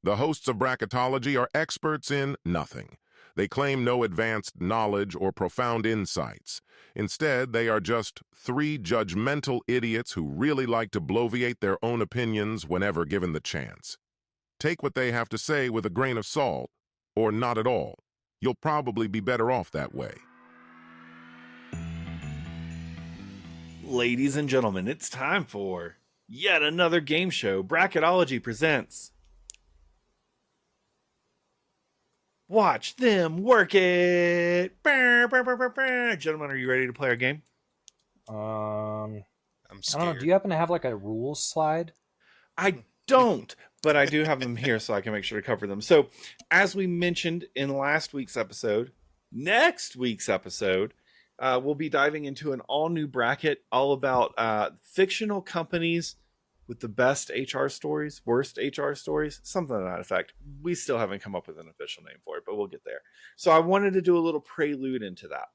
The hosts of bracketology are experts in nothing. They claim no advanced knowledge or profound insights. Instead, they are just three judgmental idiots who really like to bloviate their own opinions whenever given the chance. Take what they have to say with a grain of salt, or not at all. You'll probably be better off that way. Ladies and gentlemen, it's time for yet another game show. Bracketology presents Watch Them Work It. Gentlemen, are you ready to play our game? I'm scared. I don't know. Do you happen to have like a rules slide? I don't, but I do have them here so I can make sure to cover them. So, as we mentioned in next week's episode, we'll be diving into an all-new bracket all about fictional companies with the best HR stories, worst HR stories, something to that effect. We still haven't come up with an official name for it, but we'll get there. So I wanted to do a little prelude into that.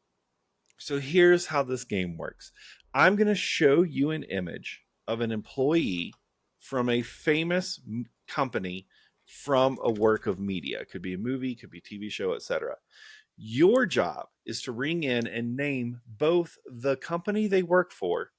So here's how this game works. I'm going to show you an image of an employee from a famous company from a work of media. It could be a movie, could be a TV show, etc. Your job is to ring in and name both the company they work for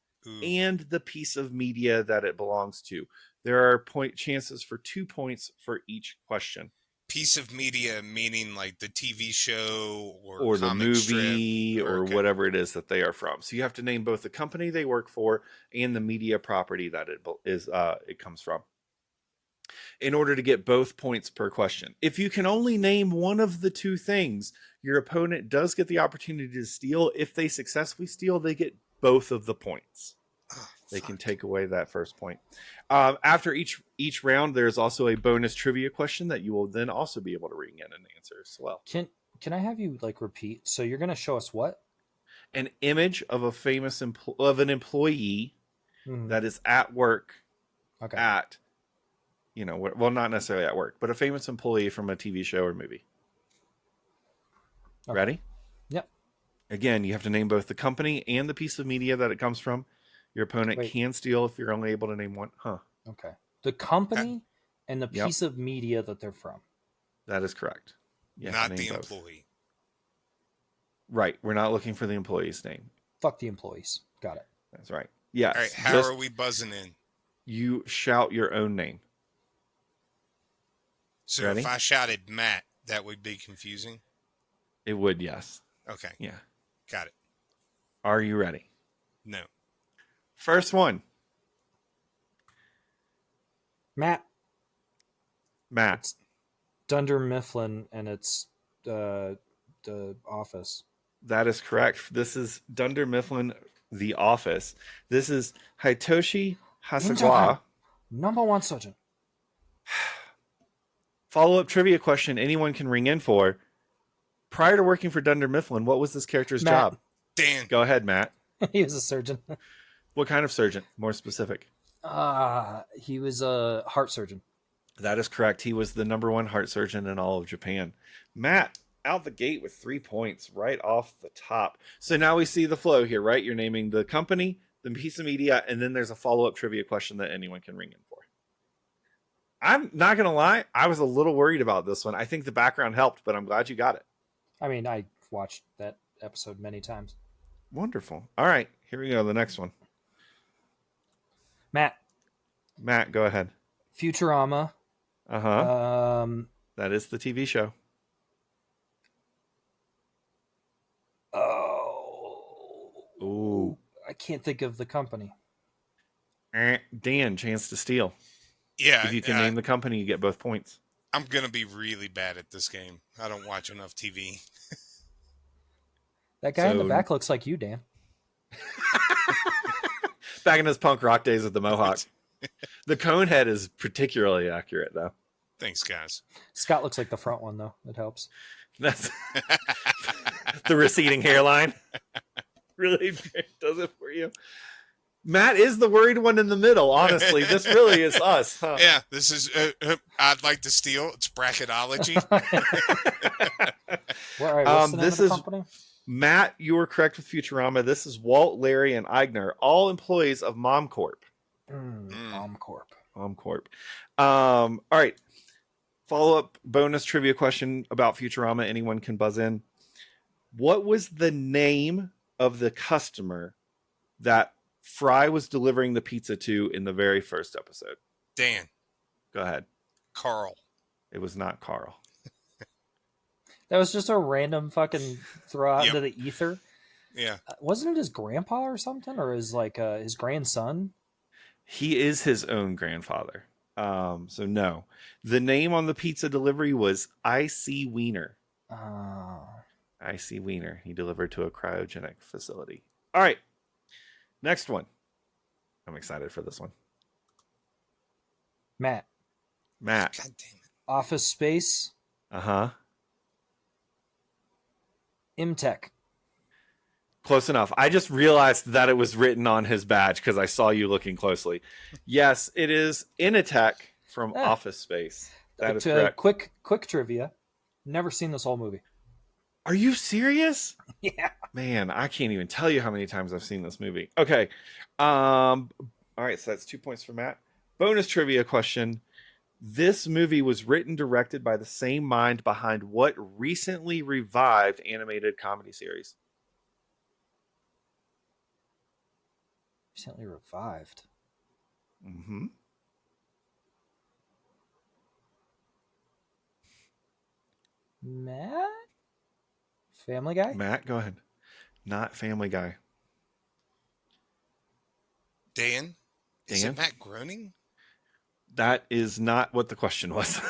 and the piece of media that it belongs to. There are chances for 2 points for each question. Piece of media meaning like the TV show or the movie strip, or whatever it is that they are from. So you have to name both the company they work for and the media property that it comes from in order to get both points per question. If you can only name one of the two things, your opponent does get the opportunity to steal. If they successfully steal, they get both of the points. They can take away that first point. After each round, there's also a bonus trivia question that you will then also be able to ring in and answer as well. Can I have you like repeat? So you're going to show us what? An image of a famous an employee that is at work at, well, not necessarily at work, but a famous employee from a TV show or movie. Okay. Ready? Yep. Again, you have to name both the company and the piece of media that it comes from. Your opponent can steal if you're only able to name one. Okay. The company and the piece of media that they're from. That is correct. Not the employee. Right. We're not looking for the employee's name. Fuck the employees. Got it. That's right. Yes. All right. How are we buzzing in? You shout your own name. So if I shouted Matt, that would be confusing? It would, yes. Okay. Yeah. Got it. Are you ready? No. First one. Matt. It's Dunder Mifflin, and it's the Office. That is correct. This is Dunder Mifflin, The Office. This is Hitoshi Hasegawa. Number one surgeon. Follow-up trivia question anyone can ring in for. Prior to working for Dunder Mifflin, what was this character's job? Dan. Go ahead, Matt. He was a surgeon. What kind of surgeon? More specific. He was a heart surgeon. That is correct. He was the number one heart surgeon in all of Japan. Matt, out the gate with 3 points right off the top. So now we see the flow here, right? You're naming the company, the piece of media, and then there's a follow-up trivia question that anyone can ring in for. I'm not going to lie. I was a little worried about this one. I think the background helped, but I'm glad you got it. I mean, I watched that episode many times. Wonderful. All right, here we go. The next one. Matt, go ahead. Futurama. That is the TV show. Ooh. I can't think of the company. Dan, chance to steal. Yeah. If you can name the company, you get both points. I'm going to be really bad at this game. I don't watch enough TV. That guy in the back looks like you, Dan. Back in his punk rock days with the mohawk. The cone head is particularly accurate, though. Thanks, guys. Scott looks like the front one, though. It helps. That's the receding hairline. Really does it for you. Matt is the worried one in the middle. Honestly, this really is us. Huh? Yeah, this is. I'd like to steal. It's bracketology. What's the name of the company? Matt, you were correct with Futurama. This is Walt, Larry, and Eigner, all employees of MomCorp. MomCorp. MomCorp. All right. Follow-up bonus trivia question about Futurama. Anyone can buzz in. What was the name of the customer that Fry was delivering the pizza to in the very first episode? Dan. Go ahead. Carl. It was not Carl. That was just a random fucking throw out into the ether. Yeah. Wasn't it his grandpa or something, or his grandson? He is his own grandfather. So no. The name on the pizza delivery was I.C. Wiener. I.C. Wiener. He delivered to a cryogenic facility. All right. Next one. I'm excited for this one. Matt. God damn it. Office Space. Uh-huh. Imtech. Close enough. I just realized that it was written on his badge because I saw you looking closely. Yes, it is Initech from Office Space. That is correct. Quick trivia. Never seen this whole movie. Are you serious? Yeah. Man, I can't even tell you how many times I've seen this movie. Okay. All right, so that's 2 points for Matt. Bonus trivia question. This movie was written, directed by the same mind behind what recently revived animated comedy series? Recently revived. Mm-hmm. Matt? Family Guy? Matt, go ahead. Not Family Guy. Dan? Is it Matt Groening? That is not what the question was.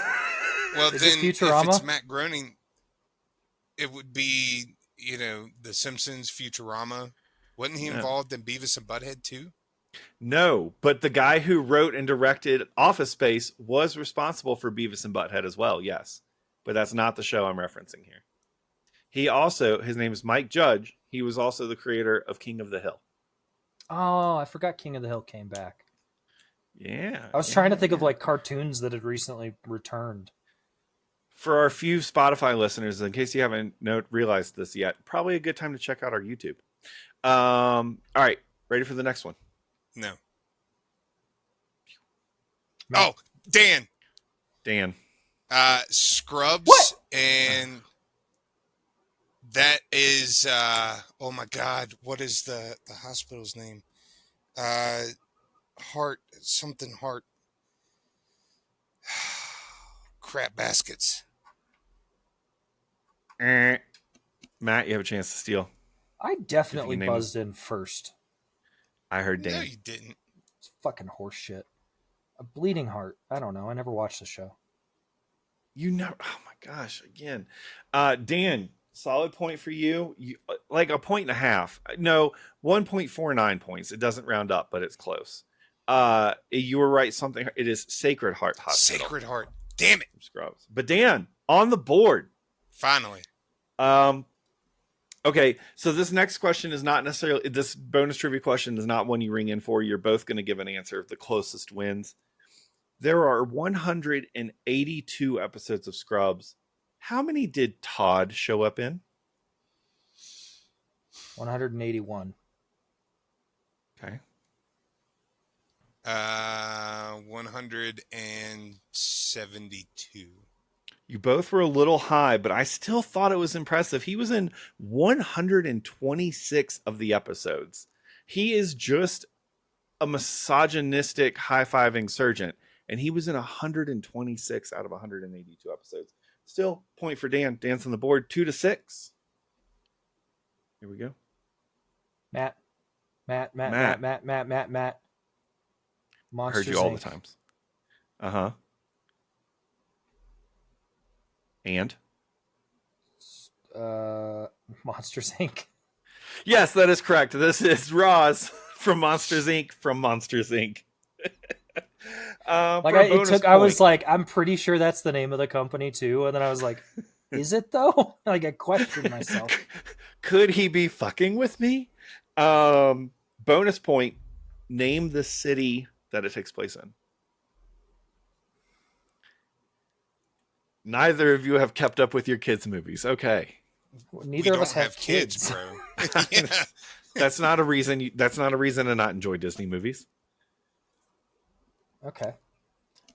Well, Is then it Futurama? if it's Matt Groening, it would be, The Simpsons, Futurama. Wasn't he involved in Beavis and Butthead too? No, but the guy who wrote and directed Office Space was responsible for Beavis and Butthead as well, yes. But that's not the show I'm referencing here. His name is Mike Judge. He was also the creator of King of the Hill. Oh, I forgot King of the Hill came back. Yeah. I was trying to think of cartoons that had recently returned. For our few Spotify listeners, in case you haven't realized this yet, probably a good time to check out our YouTube. All right, ready for the next one? No. Matt. Oh, Dan. Scrubs. What? And that is oh my God, what is the hospital's name? Heart. Crap baskets. Matt, you have a chance to steal. I definitely buzzed in first. I heard Dan. No, you didn't. It's fucking horse shit. A bleeding heart. I don't know. I never watched the show. Oh my gosh, again. Dan, solid point for you. Like a point and a half. No, 1.49 points. It doesn't round up, but it's close. You were right. It is Sacred Heart Hospital. Sacred Heart. Damn it. Scrubs. But Dan, on the board. Finally. Okay, so this next question is not necessarily, this bonus trivia question is not one you ring in for. You're both going to give an answer if the closest wins. There are 182 episodes of Scrubs. How many did Todd show up in? 181. Okay. 172. You both were a little high, but I still thought it was impressive. He was in 126 of the episodes. He is just a misogynistic high-fiving surgeon, and he was in 126 out of 182 episodes. Still, point for Dan. Dan's on the board, 2-6. Here we go. Matt. Monsters, Heard you all Inc. the times. Uh-huh. And? Monsters, Inc. Yes, that is correct. This is Roz from Monsters, Inc. from Monsters, Inc. I was like, I'm pretty sure that's the name of the company too. And then I was like, is it though? I questioned myself. Could he be fucking with me? Bonus point. Name the city that it takes place in. Neither of you have kept up with your kids' movies. Okay. Neither of us have kids, bro. That's not a reason. That's not a reason to not enjoy Disney movies. Okay.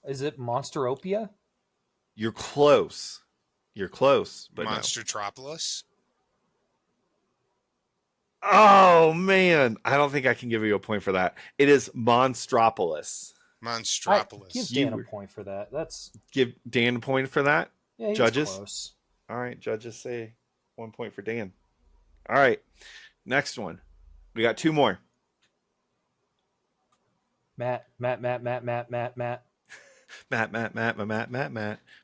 Is it Monsteropia? You're close. You're close, but no. Monstertropolis. Oh man, I don't think I can give you a point for that. It is Monstropolis. Monstropolis. Give Dan a point for that. That's Give Dan a point for that. yeah, he's Judges? close. All right, judges say 1 point for Dan. All right, next one. We got 2 more. Matt.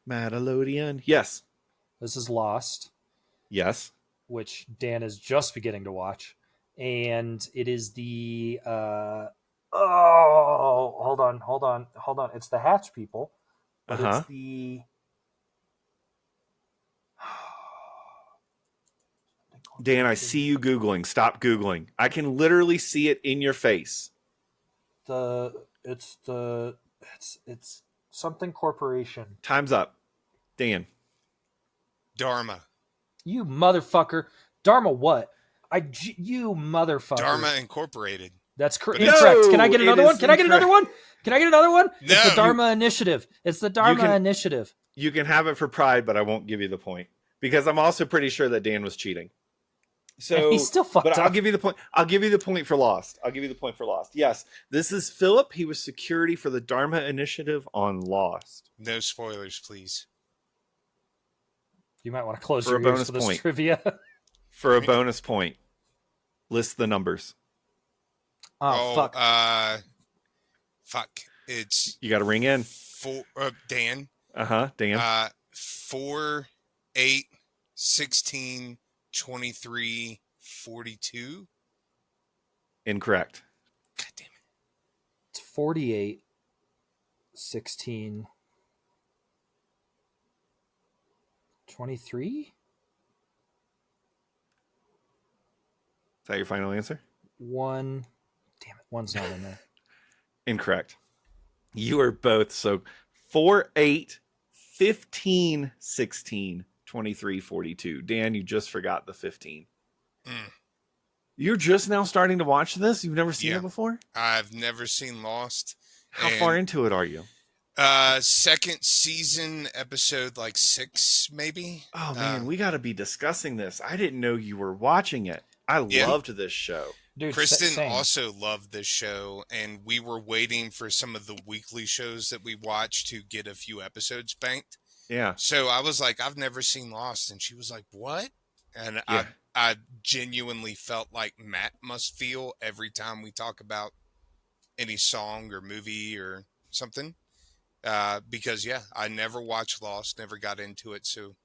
Mattelodian. Yes. This is Lost, Yes. which Dan is just beginning to watch, and it is the hold on. It's the Hatch people, but it's the Dan, I see you Googling. Stop Googling. I can literally see it in your face. It's something corporation. Time's up. Dan. Dharma. You motherfucker. Dharma what? You motherfucker. Dharma Incorporated. That's But incorrect. No, Can I get it another is one? Can I get another one? Can I get another one? No. It's the Dharma Initiative. It's the Dharma Initiative. You can have it for pride, but I won't give you the point because I'm also pretty sure that Dan was cheating. So He's still fucked but up. I'll give you the point. I'll give you the point for Lost. Yes, this is Philip. He was security for the Dharma Initiative on Lost. No spoilers, please. You might want to close For a your ears bonus for this point. trivia. For a bonus point, list the numbers. Fuck. Fuck. It's You got to ring in. Dan. Dan. 4, 8, 16, 23, 42. Incorrect. God damn it. It's 48, 16, 23? Is that your final answer? 1. Damn it, 1's not in there. Incorrect. You are both so 4, 8, 15, 16, 23, 42. Dan, you just forgot the 15. You're just now starting to watch this? You've never seen it before? I've never seen Lost. How far into it are you? Second season, episode like 6, maybe. Oh man, we got to be discussing this. I didn't know you were watching it. I loved this show. Dude, Kristen same. also loved this show, and we were waiting for some of the weekly shows that we watch to get a few episodes banked. Yeah. So I was like, I've never seen Lost, and she was like, what? And I genuinely felt like Matt must feel every time we talk about any song or movie or something. Because I never watched Lost, never got into it. So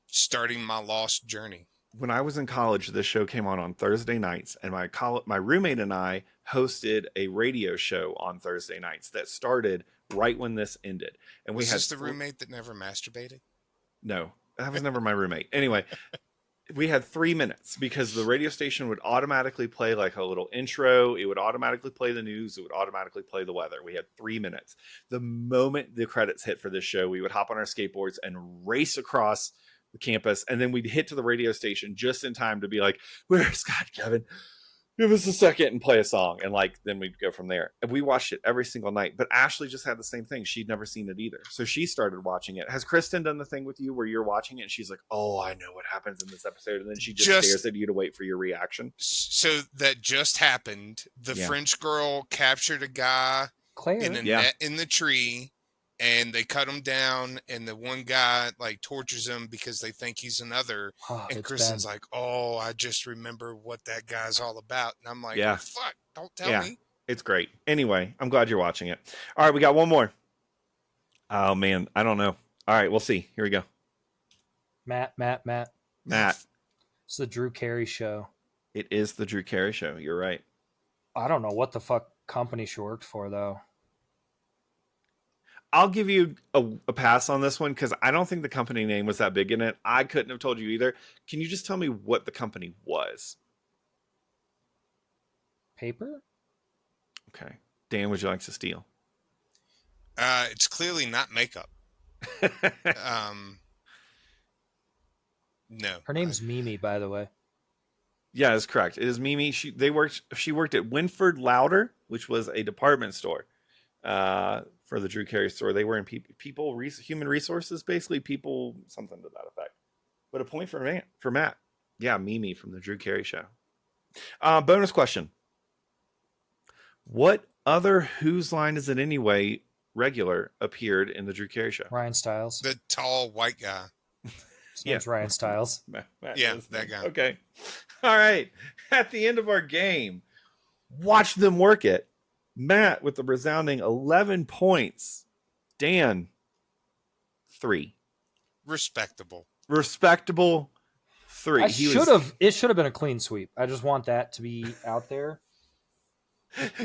starting my Lost journey. When I was in college, this show came on Thursday nights, and my roommate and I hosted a radio show on Thursday nights that started right when this ended. And we Was had this the roommate that never masturbated? No, that was never my roommate. Anyway, we had 3 minutes because the radio station would automatically play like a little intro. It would automatically play the news. It would automatically play the weather. We had 3 minutes. The moment the credits hit for this show, we would hop on our skateboards and race across the campus. And then we'd hit to the radio station just in time to be like, where's Scott, Kevin? Give us a second and play a song. And then we'd go from there. And we watched it every single night. But Ashley just had the same thing. She'd never seen it either. So she started watching it. Has Kristen done the thing with you where you're watching it and she's like, oh, I know what happens in this episode. And then she just stares at you to wait for your reaction. So that just happened. The French girl captured a guy Claire. in a net in the tree. And they cut him down, and the one guy tortures him because they think he's another. And Kristen's like, "Oh, I just remember what that guy's all about." And I'm like, "Fuck, don't tell me." It's great. Anyway, I'm glad you're watching it. All right, we got one more. Oh man, I don't know. All right, we'll see. Here we go. Matt. It's the Drew Carey Show. It is the Drew Carey Show. You're right. I don't know what the fuck company she worked for though. I'll give you a pass on this one because I don't think the company name was that big in it. I couldn't have told you either. Can you just tell me what the company was? Paper? Okay. Dan, would you like to steal? It's clearly not makeup. No. Her name's Mimi, by the way. Yeah, that's correct. It is Mimi. She worked at Winford Louder, which was a department store. for the Drew Carey story. They were in human resources, basically people, something to that effect. But a point for Matt. Yeah, Mimi from the Drew Carey show. Bonus question. What other Whose Line Is It Anyway regular appeared in the Drew Carey show? Ryan Stiles. The tall white guy. His name's Ryan Stiles. Matt Yeah, knows that him. guy. Okay. All right. At the end of our game, watch them work it. Matt with the resounding 11 points. Dan, 3. Respectable. Respectable 3. It should have been a clean sweep. I just want that to be out there.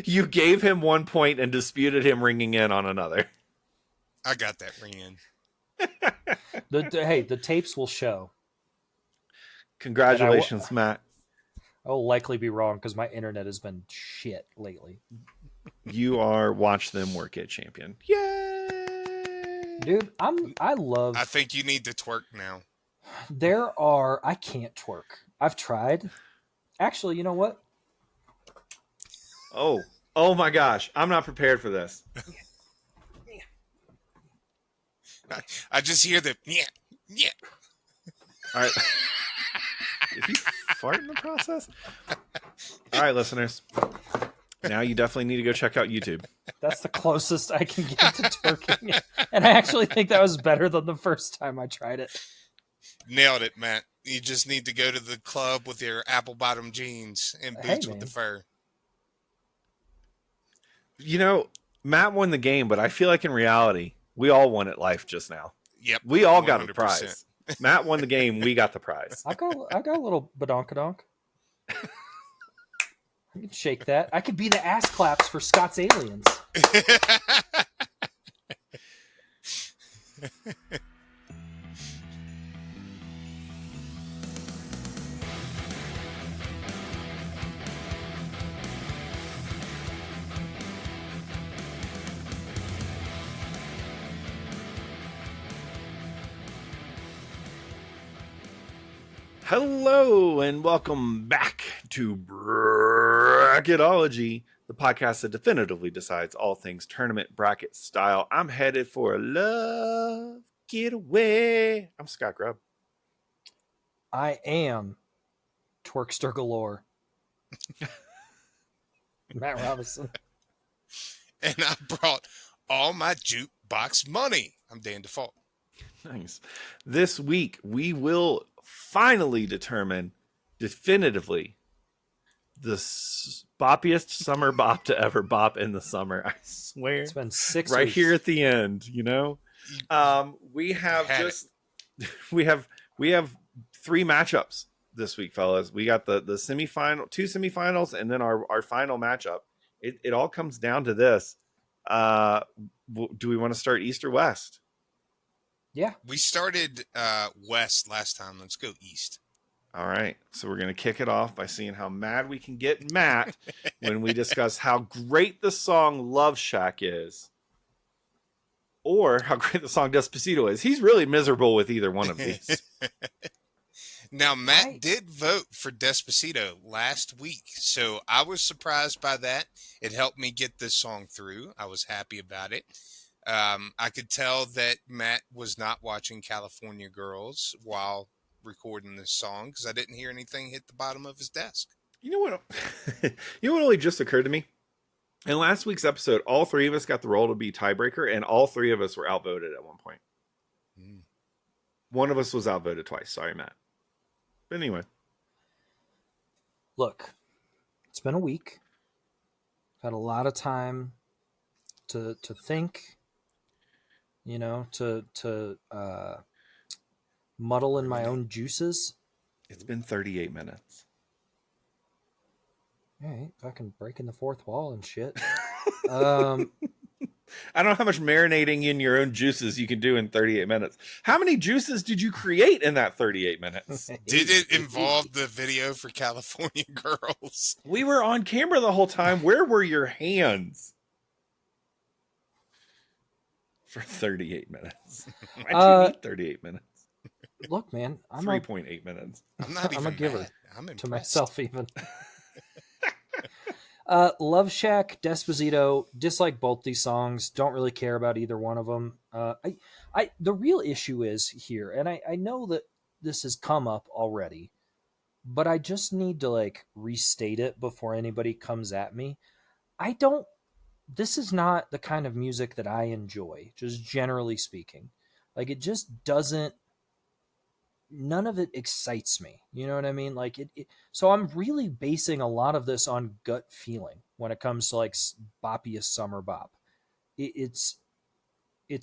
You gave him 1 point and disputed him ringing in on another. I got that ring in. Hey, the tapes will show. Congratulations, Matt. I'll likely be wrong because my internet has been shit lately. You are Watch Them Work It champion. Yay! Dude, I think you need to twerk now. I can't twerk. I've tried. Actually, you know what? Oh my gosh. I'm not prepared for this. I just hear the yeah. All right. Did you fart in the process? All right, listeners. Now you definitely need to go check out YouTube. That's the closest I can get to twerking. And I actually think that was better than the first time I tried it. Nailed it, Matt. You just need to go to the club with your apple bottom jeans and boots with the fur. You know, Matt won the game, but I feel like in reality, we all won at life just now. Yep. We all got a 100%. prize. Matt won the game. We got the prize. I got a little badonkadonk. I could shake that. I could be the ass claps for Scott's Aliens. Hello and welcome back to Bracketology, the podcast that definitively decides all things tournament bracket style. I'm headed for a love getaway. I'm Scott Grubb. I am Twerkster galore. Matt Robinson. And I brought all my jukebox money. I'm Dan Default. Nice. This week, we will finally determine definitively the boppiest summer bop to ever bop in the summer. I swear. It's been 6 right weeks. here at the end, you know? We have we have 3 matchups this week, fellas. We got the semifinal, 2 semifinals, and then our final matchup. It all comes down to this. Do we want to start East or West? Yeah. We started west last time. Let's go east. All right. So we're going to kick it off by seeing how mad we can get Matt when we discuss how great the song Love Shack is, or how great the song Despacito is. He's really miserable with either one of these. Now, Matt Right. did vote for Despacito last week, so I was surprised by that. It helped me get this song through. I was happy about it. I could tell that Matt was not watching California Girls while recording this song because I didn't hear anything hit the bottom of his desk. You know what? You know what only just occurred to me? In last week's episode, all 3 of us got the role to be tiebreaker, and all 3 of us were outvoted at one point. One of us was outvoted twice. Sorry, Matt. But anyway. Look, it's been a week. I've had a lot of time to think, you know, to muddle in my own juices. It's been 38 minutes. All right, fucking breaking the fourth wall and shit. I don't know how much marinating in your own juices you can do in 38 minutes. How many juices did you create in that 38 minutes? Did it involve the video for California Girls? We were on camera the whole time. Where were your hands? For 38 minutes. Why'd you need 38 minutes? Look, man, I'm 3.8 minutes. I'm not even I'm a giver mad. I'm to impressed. myself even. Love Shack, Despacito, dislike both these songs. Don't really care about either one of them. The real issue is here, and I know that this has come up already, but I just need to like restate it before anybody comes at me. I don't. This is not the kind of music that I enjoy, just generally speaking. Like it just doesn't. None of it excites me. You know what I mean? Like so I'm really basing a lot of this on gut feeling when it comes to like Boppiest summer bop. It's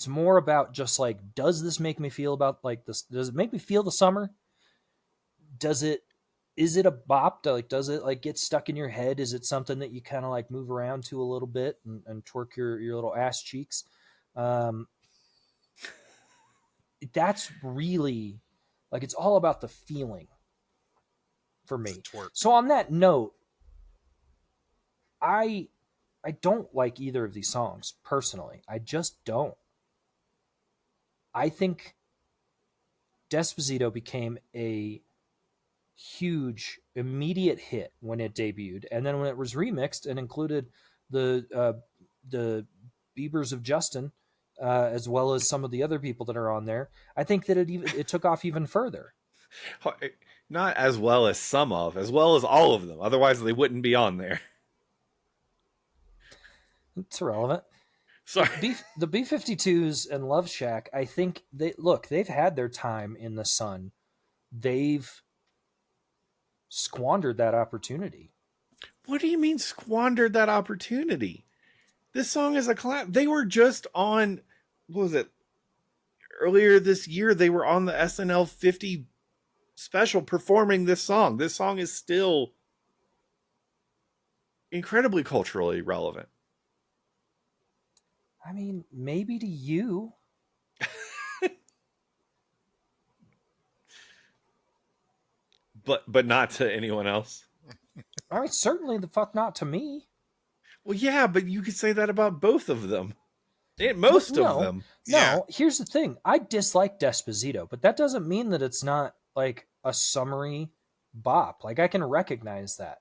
more about just like, does this make me feel about like this? Does it make me feel the summer? Does it? Is it a bop? Like, does it like get stuck in your head? Is it something that you kind of like move around to a little bit and twerk your little ass cheeks? Um, that's really like, it's all about the feeling for The me. twerk. So on that note, I don't like either of these songs personally. I just don't. I think Despacito became a huge immediate hit when it debuted, and then when it was remixed and included the Biebers of Justin, as well as some of the other people that are on there, I think that it took off even further. Not as well as some of, as well as all of them. Otherwise, they wouldn't be on there. It's irrelevant. Sorry. The B-52s and Love Shack, I think they've had their time in the sun. They've squandered that opportunity. What do you mean squandered that opportunity? This song is a clap. They were just on, what was it? Earlier this year, they were on the SNL 50 special performing this song. This song is still incredibly culturally relevant. I mean, maybe to you. But not to anyone else. I mean, certainly the fuck not to me. Well, yeah, but you could say that about both of them. And most of them. No, Yeah. here's the thing. I dislike Despacito, but that doesn't mean that it's not like a summery bop. Like I can recognize that.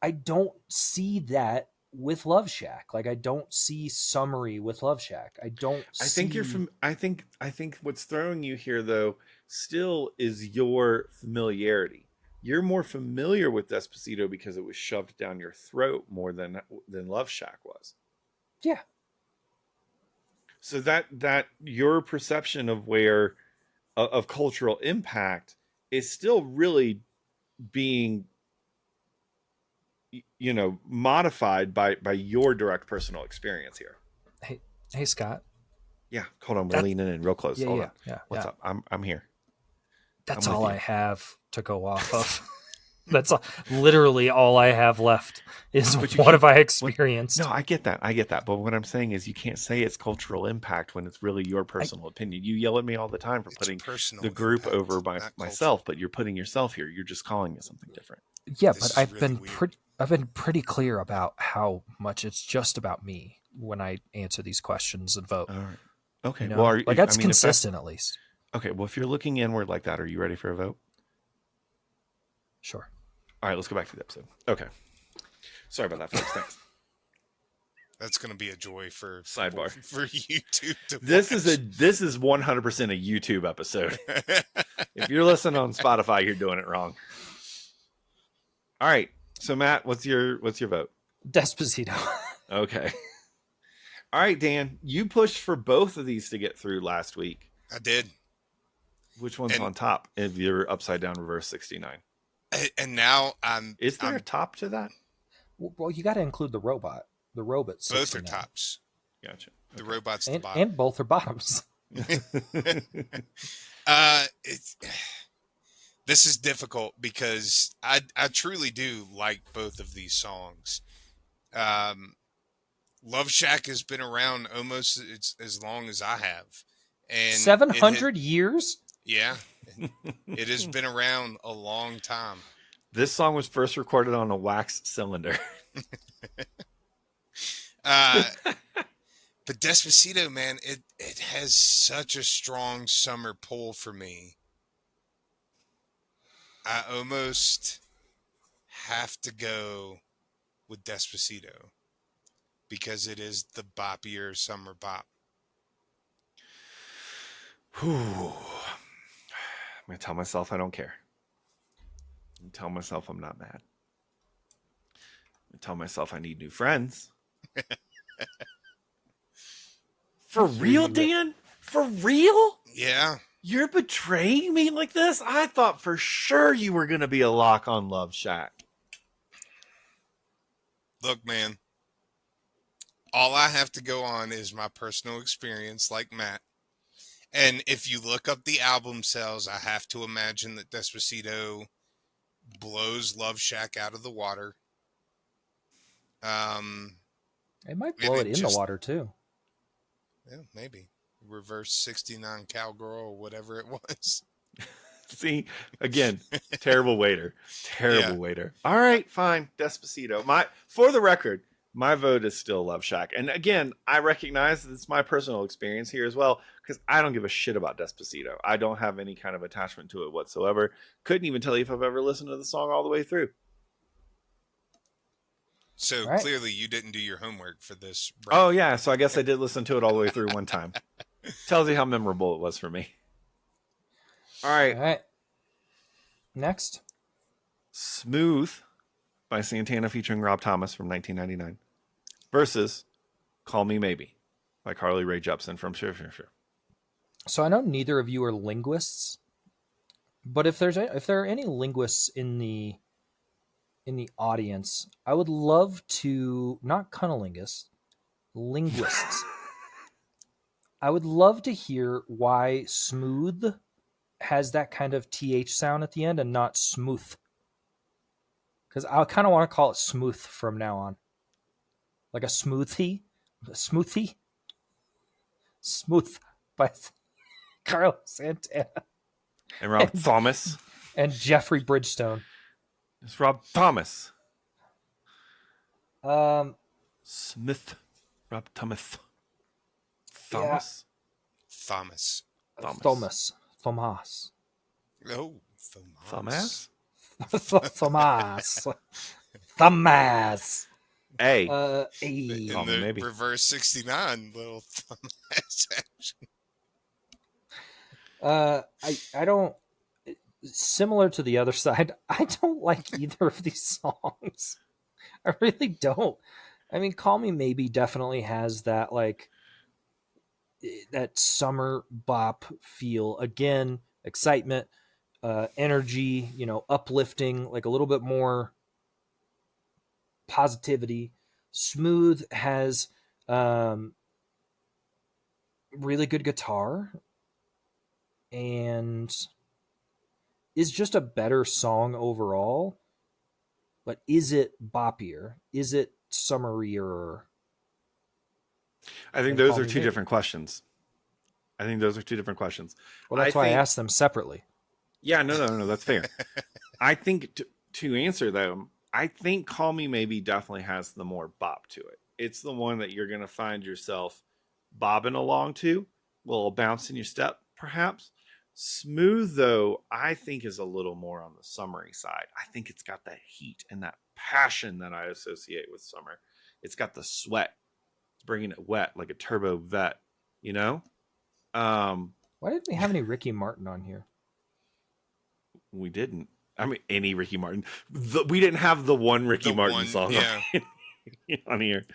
I don't see that with Love Shack. Like I don't see summery with Love Shack. I think you're from. I think what's throwing you here though still is your familiarity. You're more familiar with Despacito because it was shoved down your throat more than Love Shack was. Yeah. So that your perception of where of cultural impact is still really being modified by your direct personal experience here. Hey Scott. Yeah, hold on, we're leaning in real close. Hold on. Yeah. What's up? I'm here. That's all I have to go off of. That's literally all I have left is what have I experienced. No, I get that. But what I'm saying is you can't say it's cultural impact when it's really your personal opinion. You yell at me all the time for putting the group over by myself, but you're putting yourself here. You're just calling it something different. Yeah, but I've been pretty clear about how much it's just about me when I answer these questions and vote. All right. Okay. Well, that's consistent at least. Okay. Well, if you're looking inward like that, are you ready for a vote? Sure. All right, let's go back to the episode. Okay. Sorry about that, folks. Thanks. That's going to be a joy for sidebar for YouTube to This is 100% a YouTube episode. If you're listening on Spotify, you're doing it wrong. All right. So Matt, what's your vote? Despacito. Okay. All right, Dan, you pushed for both of these to get through last week. I did. Which one's on top of your upside down reverse 69? And now Is there a top to that? Well, you got to include the robot. The robot's both 69. are tops. Gotcha. The robot's the bottom. And both are bottoms. This is difficult because I truly do like both of these songs. Love Shack has been around almost as long as I have. And 700 years? Yeah. It has been around a long time. This song was first recorded on a wax cylinder. But Despacito, man, it has such a strong summer pull for me. I almost have to go with Despacito because it is the boppier summer bop. Whew. I'm going to tell myself I don't care. I'm tell myself I'm not mad. I tell myself I need new friends. For real, Dan? For real? Yeah. You're betraying me like this? I thought for sure you were going to be a lock on Love Shack. Look, man, all I have to go on is my personal experience, like Matt. And if you look up the album sales, I have to imagine that Despacito blows Love Shack out of the water. It might blow it in the water too. Yeah, maybe. Reverse 69 Cowgirl or whatever it was. See, again, terrible waiter. Terrible waiter. All right, fine. Despacito. For the record, my vote is still Love Shack. And again, I recognize that it's my personal experience here as well, because I don't give a shit about Despacito. I don't have any kind of attachment to it whatsoever. Couldn't even tell you if I've ever listened to the song all the way through. So clearly you didn't do your homework for this. Oh, yeah. So I guess I did listen to it all the way through one time. Tells you how memorable it was for me. All right. Next. Smooth by Santana featuring Rob Thomas from 1999 versus Call Me Maybe by Carly Rae Jepsen from Sure. So I know neither of you are linguists, but if there are any linguists in the audience, I would love to, not cunnilingus, linguists. I would love to hear why smooth has that kind of TH sound at the end and not smooth. Because I kind of want to call it smooth from now on. Like a smoothie. Smoothie? Smooth by Carlos Santana. And Rob Thomas. And Jeffrey Bridgestone. It's Rob Thomas. Smith. Rob Thomas. Thomas? Yeah. Thomas. Thomas. Oh, Thomas. Thomas. Hey. In the maybe. Reverse 69 little Thomas action. I don't, similar to the other side, I don't like either of these songs. I really don't. I mean, Call Me Maybe definitely has that, like, that summer bop feel. Again, excitement, energy, uplifting, like a little bit more positivity. Smooth has really good guitar and is just a better song overall. But is it boppier? Is it summerier? I think those are two different questions. Well, that's why I asked them separately. Yeah, no, that's fair. I think to answer them, I think Call Me Maybe definitely has the more bop to it. It's the one that you're going to find yourself bobbing along to, a little bounce in your step, perhaps. Smooth, though, I think is a little more on the summery side. I think it's got that heat and that passion that I associate with summer. It's got the sweat. It's bringing it wet like a turbo vet, Why didn't we have any Ricky Martin on here? We didn't. I mean, any Ricky Martin. We didn't have the one Ricky Martin song on here.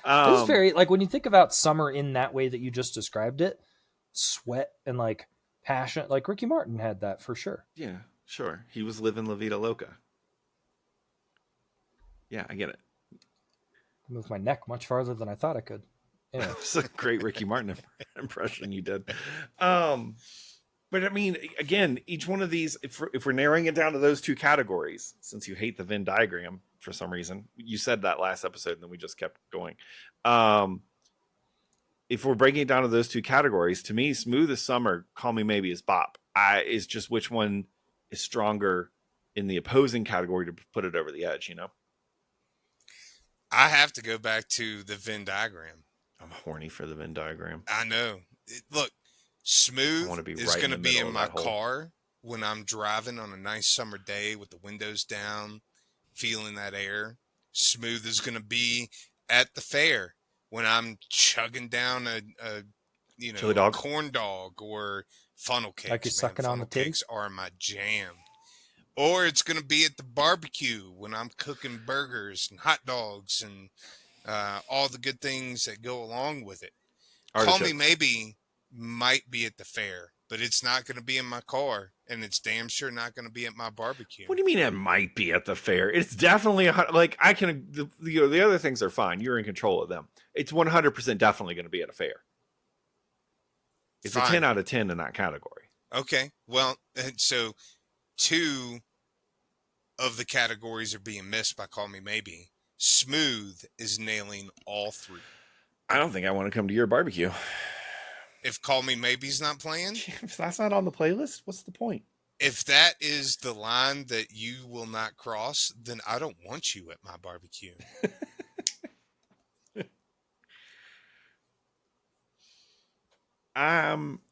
It's very, like, when you think about summer in that way that you just described it, sweat and, like, passion, like Ricky Martin had that for sure. Yeah, sure. He was living La Vida Loca. Yeah, I get it. I moved my neck much farther than I thought I could. Anyway. It's a great Ricky Martin impression you did. But I mean, again, each one of these, if we're narrowing it down to those two categories, since you hate the Venn diagram for some reason, you said that last episode and then we just kept going. If we're breaking it down to those two categories, to me, Smooth as Summer, Call Me Maybe is bop. Is just which one is stronger in the opposing category to put it over the edge, I have to go back to the Venn diagram. I'm horny for the Venn diagram. I know. Look, Smooth is going to be in my car when I'm driving on a nice summer day with the windows down, feeling that air. Smooth is going to be at the fair when I'm chugging down a Chili dog? corn dog or funnel cakes. Like you're sucking on the Funnel cakes are my jam. Or it's going to be at the barbecue when I'm cooking burgers and hot dogs and all the good things that go along with it. Call Me Maybe might be at the fair, but it's not going to be in my car, and it's damn sure not going to be at my barbecue. What do you mean it might be at the fair? It's definitely like I can. The other things are fine. You're in control of them. It's 100% definitely going to be at a fair. It's Fine. a 10 out of 10 in that category. Okay, well, so 2 of the categories are being missed by Call Me Maybe. Smooth is nailing all 3. I don't think I want to come to your barbecue. If Call Me Maybe's not playing, If that's not on the playlist, what's the point? if that is the line that you will not cross, then I don't want you at my barbecue.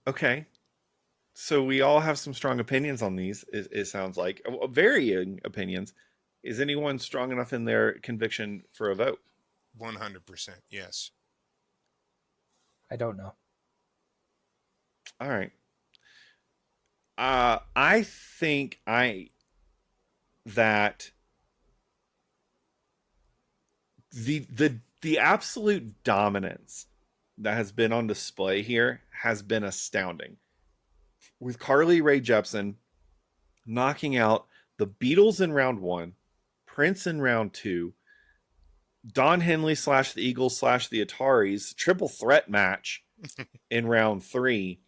Okay. So we all have some strong opinions on these. It sounds like varying opinions. Is anyone strong enough in their conviction for a vote? 100%, yes. I don't know. All right. I think that the absolute dominance that has been on display here has been astounding. With Carly Rae Jepsen knocking out the Beatles in round 1, Prince in round 2, Don Henley / the Eagles / the Ataris triple threat match in round 3.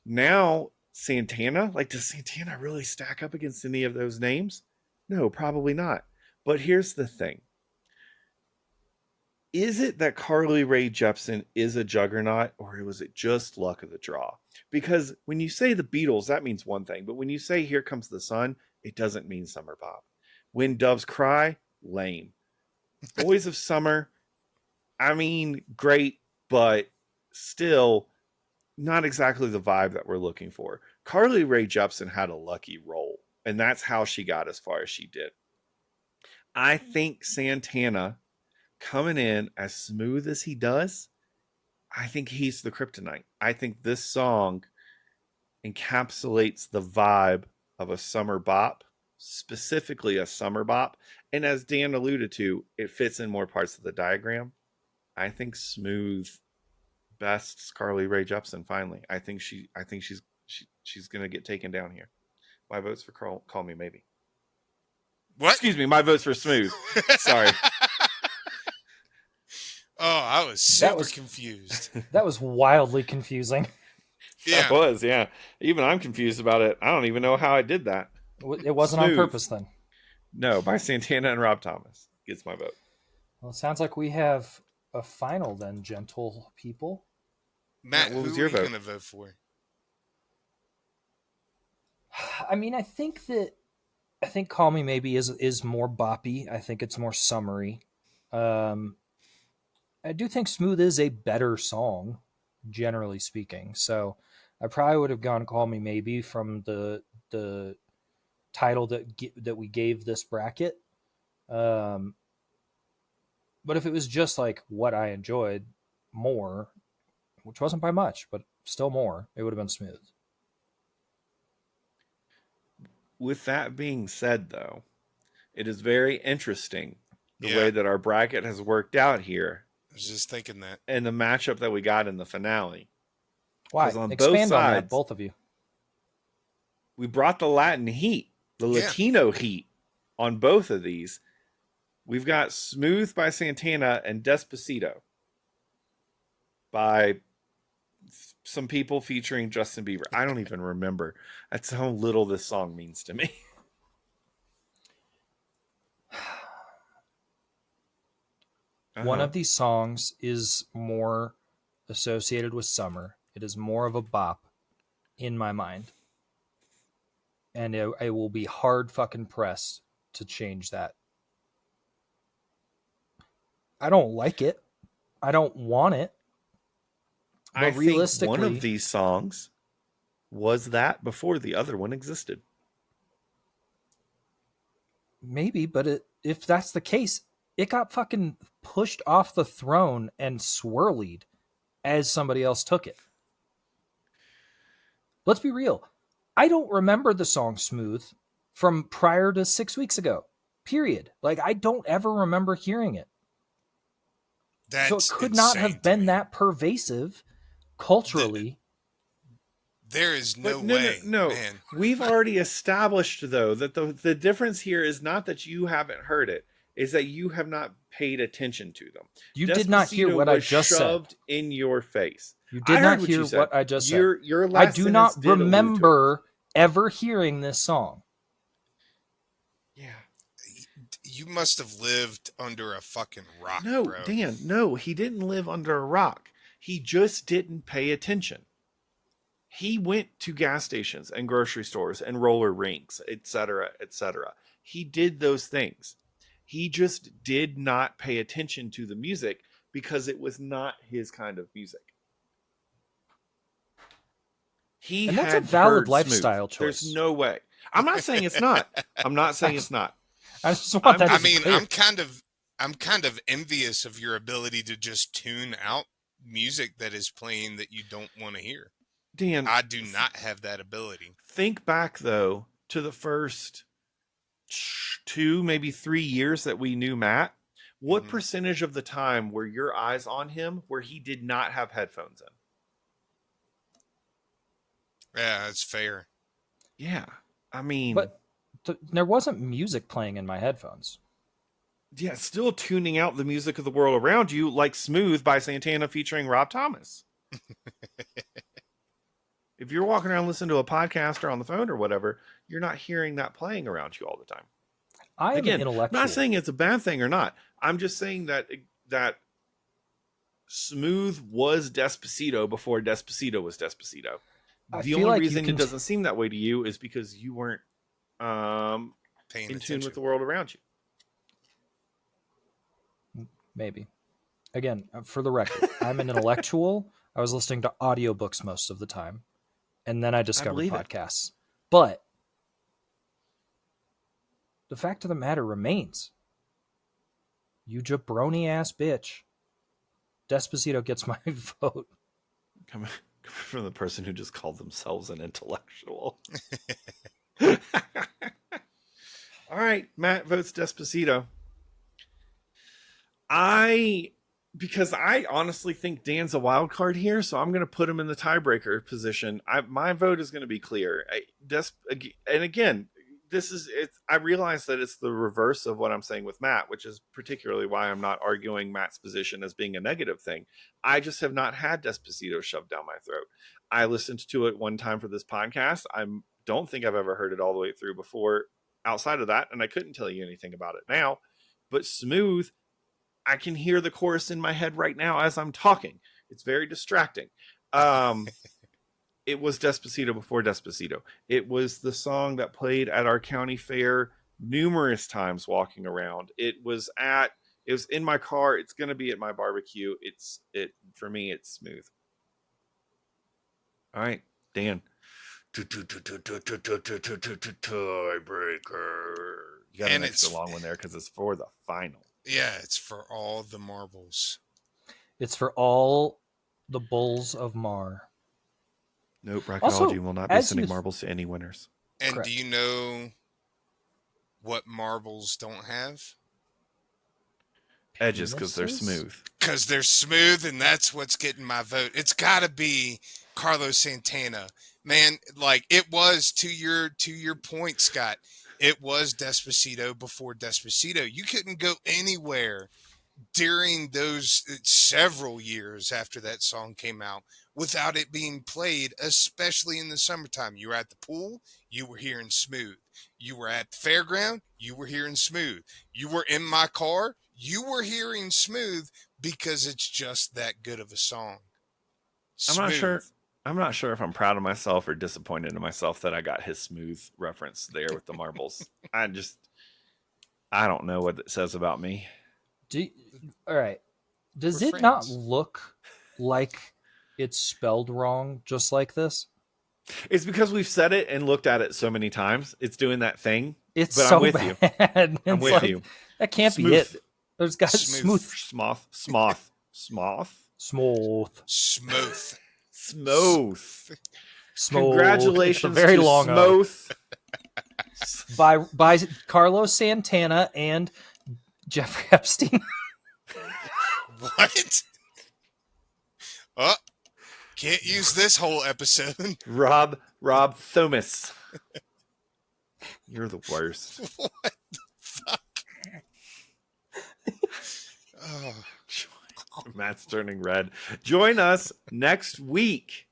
Now Santana, does Santana really stack up against any of those names? No, probably not. But here's the thing. Is it that Carly Rae Jepsen is a juggernaut, or was it just luck of the draw? Because when you say the Beatles, that means one thing. But when you say Here Comes the Sun, it doesn't mean summer pop. When Doves Cry, lame. Boys of Summer, I mean, great, but still not exactly the vibe that we're looking for. Carly Rae Jepsen had a lucky roll, and that's how she got as far as she did. I think Santana coming in as smooth as he does, I think he's the kryptonite. I think this song encapsulates the vibe of a summer bop, specifically a summer bop. And as Dan alluded to, it fits in more parts of the diagram. I think Smooth bests Carly Rae Jepsen finally. I think she's going to get taken down here. My vote's for Call Me Maybe. What? Excuse me, my vote's for Smooth. Sorry. Oh, I was super confused. That was wildly confusing. Yeah. That was, yeah. Even I'm confused about it. I don't even know how I did that. It wasn't Smooth. on purpose then. No, by Santana and Rob Thomas gets my vote. Well, it sounds like we have a final then, gentle people. Matt, what was who your are you vote? going to vote for? I mean, I think Call Me Maybe is more boppy. I think it's more summery. I do think Smooth is a better song, generally speaking. So I probably would have gone Call Me Maybe from the title that we gave this bracket. But if it was just like what I enjoyed more, which wasn't by much, but still more, it would have been Smooth. With that being said, though, it is very interesting the way that our bracket has worked out here. I was just thinking that. And the matchup that we got in the finale. Why? On Expand both on sides, that, both of you. We brought the Latin heat, the Latino heat on both of these. We've got Smooth by Santana and Despacito by some people featuring Justin Bieber. I don't even remember. That's how little this song means to me. One of these songs is more associated with summer. It is more of a bop in my mind. And it will be hard fucking pressed to change that. I don't like it. I don't want it. But I realistically, think one of these songs was that before the other one existed. Maybe, but if that's the case, it got fucking pushed off the throne and swirlied as somebody else took it. Let's be real. I don't remember the song Smooth from prior to 6 weeks ago. Period. Like, I don't ever remember hearing it. That's So it could not insane have to been me. that pervasive culturally. There is no But way. no. Man. We've already established, though, that the difference here is not that you haven't heard it, is that you have not paid attention to them. You did not hear Despacito what I was just said. shoved in your face. You I did not heard what hear you said. what I just said. Your I last do sentence not did allude to it. remember ever hearing this song. Yeah. You must have lived under a fucking rock, No, bro. Dan, no, he didn't live under a rock. He just didn't pay attention. He went to gas stations and grocery stores and roller rinks, etc., etc. He did those things. He just did not pay attention to the music because it was not his kind of music. He And that's had a valid heard lifestyle Smooth. choice. There's no way. I'm not saying it's not. I'm not saying it's not. I just want that I to be mean, clear. I'm kind of envious of your ability to just tune out music that is playing that you don't want to hear. Dan, I do not have that ability. think back though to the first 2, maybe 3 years that we knew Matt. What Mhm. percentage of the time were your eyes on him where he did not have headphones in? Yeah, that's fair. Yeah. I mean, But there wasn't music playing in my headphones. yeah, still tuning out the music of the world around you, like Smooth by Santana featuring Rob Thomas. If you're walking around listening to a podcast or on the phone or whatever, you're not hearing that playing around you all the time. I am Again, an I'm intellectual. not saying it's a bad thing or not. I'm just saying that Smooth was Despacito before Despacito was Despacito. I The feel only like you reason can it doesn't seem that way to you is because you weren't Paying in tune attention. with the world around you. Maybe. Again, for the record, I'm an intellectual. I was listening to audiobooks most of the time. And then I discovered believe it. podcasts. But the fact of the matter remains. You jabroni ass bitch. Despacito gets my vote. Coming from the person who just called themselves an intellectual. All right, Matt votes Despacito. Because I honestly think Dan's a wild card here, so I'm going to put him in the tiebreaker position. My vote is going to be clear. And again, I realize that it's the reverse of what I'm saying with Matt, which is particularly why I'm not arguing Matt's position as being a negative thing. I just have not had Despacito shoved down my throat. I listened to it one time for this podcast. I don't think I've ever heard it all the way through before outside of that, and I couldn't tell you anything about it now. But Smooth, I can hear the chorus in my head right now as I'm talking. It's very distracting. It was Despacito before Despacito. It was the song that played at our county fair numerous times walking around. It was in my car. It's going to be at my barbecue. For me, it's Smooth. All right, Dan. Tiebreaker. You got an And extra it's- long one there because it's for the final. Yeah, it's for all the marbles. It's for all the bulls of Mar. Nope, bracketology Also, will not be as sending you- marbles to any winners. And Correct. do you know what marbles don't have? Edges because they're Penises? smooth. Because they're smooth, and that's what's getting my vote. It's got to be Carlos Santana, man. Like it was to your point, Scott. It was Despacito before Despacito. You couldn't go anywhere during those several years after that song came out without it being played, especially in the summertime. You were at the pool, you were hearing Smooth. You were at the fairground, you were hearing Smooth. You were in my car, you were hearing Smooth because it's just that good of a song. I'm not sure. Smooth. I'm not sure if I'm proud of myself or disappointed in myself that I got his smooth reference there with the marbles. I don't know what it says about me. All right. Does We're it not friends. look like it's spelled wrong just like this? It's because we've said it and looked at it so many times. It's doing that thing. It's But so I'm with you. bad. I'm It's with like, you. That can't be Smooth. it. There's got Smooth. Smoth. Smooth. Congratulations It's a very to long O. Smoth. by Carlos Santana and Jeffrey Epstein. What? Oh, can't use this whole episode. Rob Thomas. You're the worst. What the fuck? Oh. Matt's turning red. Join us next week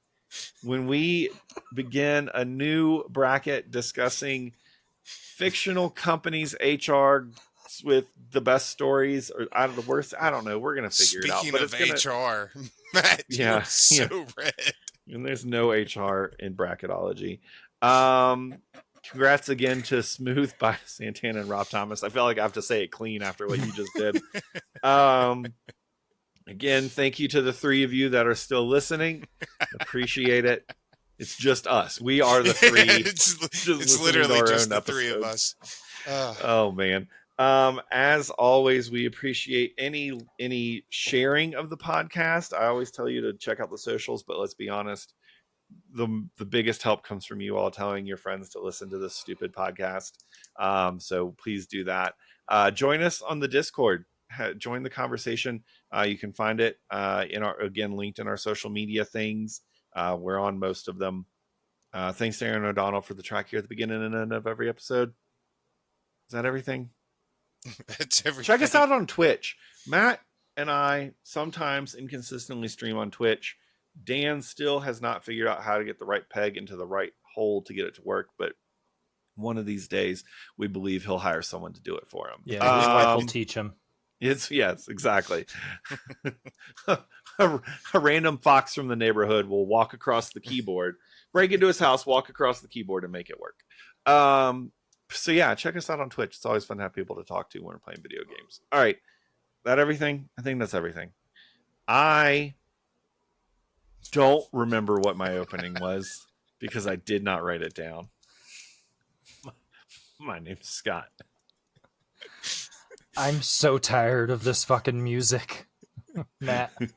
when we begin a new bracket discussing fictional companies' HR with the best stories or out of the worst. I don't know. We're gonna figure it out. Speaking of HR, Matt, you're so red. And there's no HR in bracketology. Congrats again to Smooth by Santana and Rob Thomas. I feel like I have to say it clean after what you just did. Again, thank you to the three of you that are still listening. Appreciate it. It's just us. We are the three. it's literally just the three of us. Oh man. As always, we appreciate any sharing of the podcast. I always tell you to check out the socials, but let's be honest, the biggest help comes from you all telling your friends to listen to this stupid podcast. So please do that. Join us on the Discord. Join the conversation. You can find it linked in our social media things. We're on most of them. Thanks to Aaron O'Donnell for the track here at the beginning and end of every episode. Is that everything? That's everything. Check us out on Twitch. Matt and I sometimes inconsistently stream on Twitch. Dan still has not figured out how to get the right peg into the right hole to get it to work, but one of these days we believe he'll hire someone to do it for him. Yeah, his wife will teach him. Yes, exactly. a random fox from the neighborhood will walk across the keyboard, break into his house, walk across the keyboard, and make it work. So yeah, check us out on Twitch. It's always fun to have people to talk to when we're playing video games. All right, that everything? I think that's everything. I don't remember what my opening was because I did not write it down. My name's Scott. I'm so tired of this fucking music, Matt. And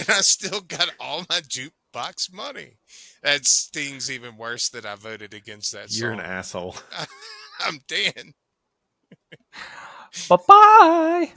I still got all my jukebox money. That stings even worse that I voted against that song. You're an asshole. I'm Dan. Bye-bye.